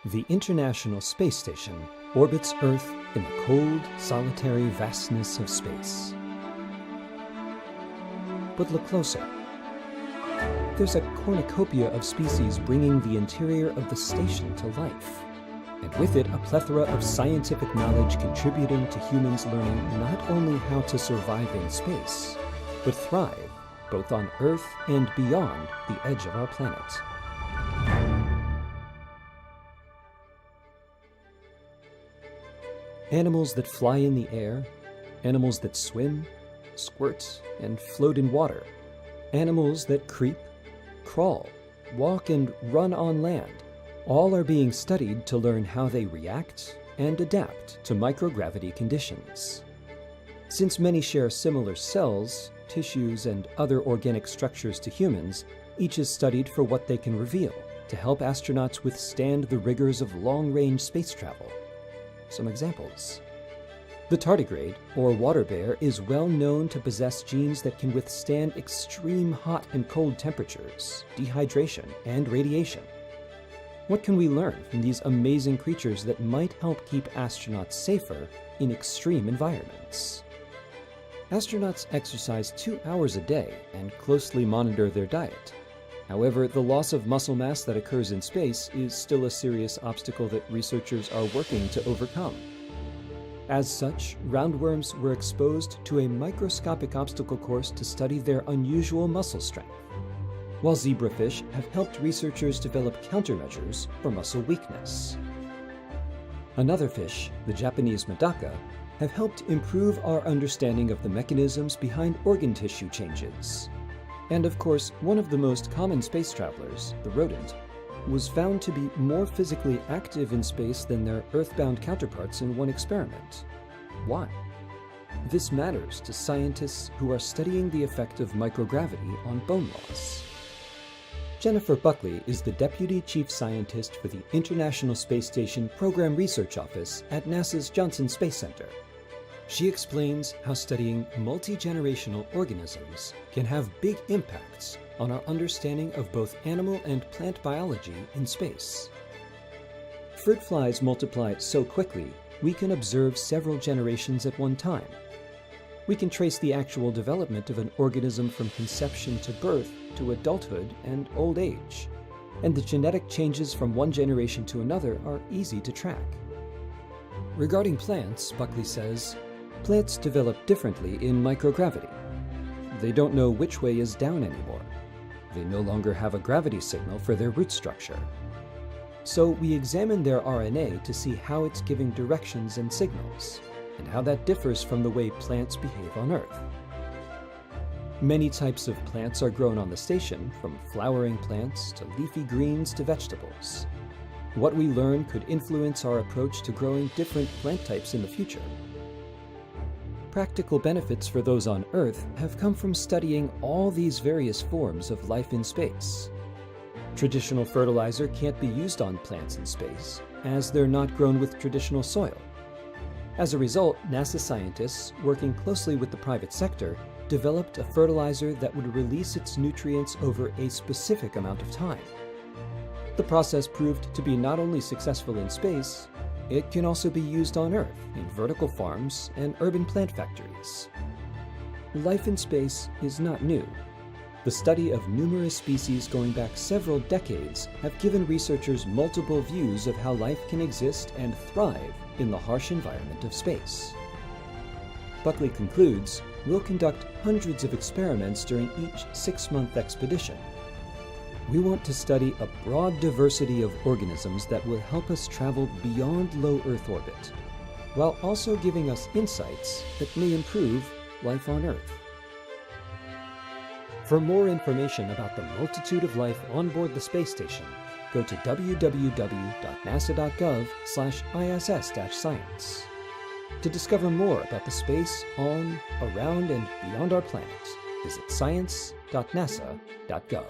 The International Space Station orbits Earth in the cold, solitary vastness of space. But look closer. There's a cornucopia of species bringing the interior of the station to life, and with it a plethora of scientific knowledge contributing to humans learning not only how to survive in space, but thrive both on Earth and beyond the edge of our planet. Animals that fly in the air, animals that swim, squirt, and float in water, animals that creep, crawl, walk, and run on land, all are being studied to learn how they react and adapt to microgravity conditions. Since many share similar cells, tissues, and other organic structures to humans, each is studied for what they can reveal to help astronauts withstand the rigors of long-range space travel. Some examples. The tardigrade, or water bear, is well known to possess genes that can withstand extreme hot and cold temperatures, dehydration, and radiation. What can we learn from these amazing creatures that might help keep astronauts safer in extreme environments? Astronauts exercise 2 hours a day and closely monitor their diet. However, the loss of muscle mass that occurs in space is still a serious obstacle that researchers are working to overcome. As such, roundworms were exposed to a microscopic obstacle course to study their unusual muscle strength, while zebrafish have helped researchers develop countermeasures for muscle weakness. Another fish, the Japanese medaka, have helped improve our understanding of the mechanisms behind organ tissue changes. And of course, one of the most common space travelers, the rodent, was found to be more physically active in space than their Earthbound counterparts in one experiment. Why? This matters to scientists who are studying the effect of microgravity on bone loss. Jennifer Buckley is the Deputy Chief Scientist for the International Space Station Program Research Office at NASA's Johnson Space Center. She explains how studying multi-generational organisms can have big impacts on our understanding of both animal and plant biology in space. Fruit flies multiply so quickly, we can observe several generations at one time. We can trace the actual development of an organism from conception to birth to adulthood and old age, and the genetic changes from one generation to another are easy to track. Regarding plants, Buckley says, plants develop differently in microgravity. They don't know which way is down anymore. They no longer have a gravity signal for their root structure. So we examine their RNA to see how it's giving directions and signals, and how that differs from the way plants behave on Earth. Many types of plants are grown on the station, from flowering plants to leafy greens to vegetables. What we learn could influence our approach to growing different plant types in the future. Practical benefits for those on Earth have come from studying all these various forms of life in space. Traditional fertilizer can't be used on plants in space, as they're not grown with traditional soil. As a result, NASA scientists, working closely with the private sector, developed a fertilizer that would release its nutrients over a specific amount of time. The process proved to be not only successful in space, it can also be used on Earth in vertical farms and urban plant factories. Life in space is not new. The study of numerous species going back several decades have given researchers multiple views of how life can exist and thrive in the harsh environment of space. Buckley concludes, we'll conduct hundreds of experiments during each 6-month expedition. We want to study a broad diversity of organisms that will help us travel beyond low Earth orbit, while also giving us insights that may improve life on Earth. For more information about the multitude of life on board the space station, go to www.nasa.gov/ISS-science. To discover more about the space on, around, and beyond our planet, visit science.nasa.gov.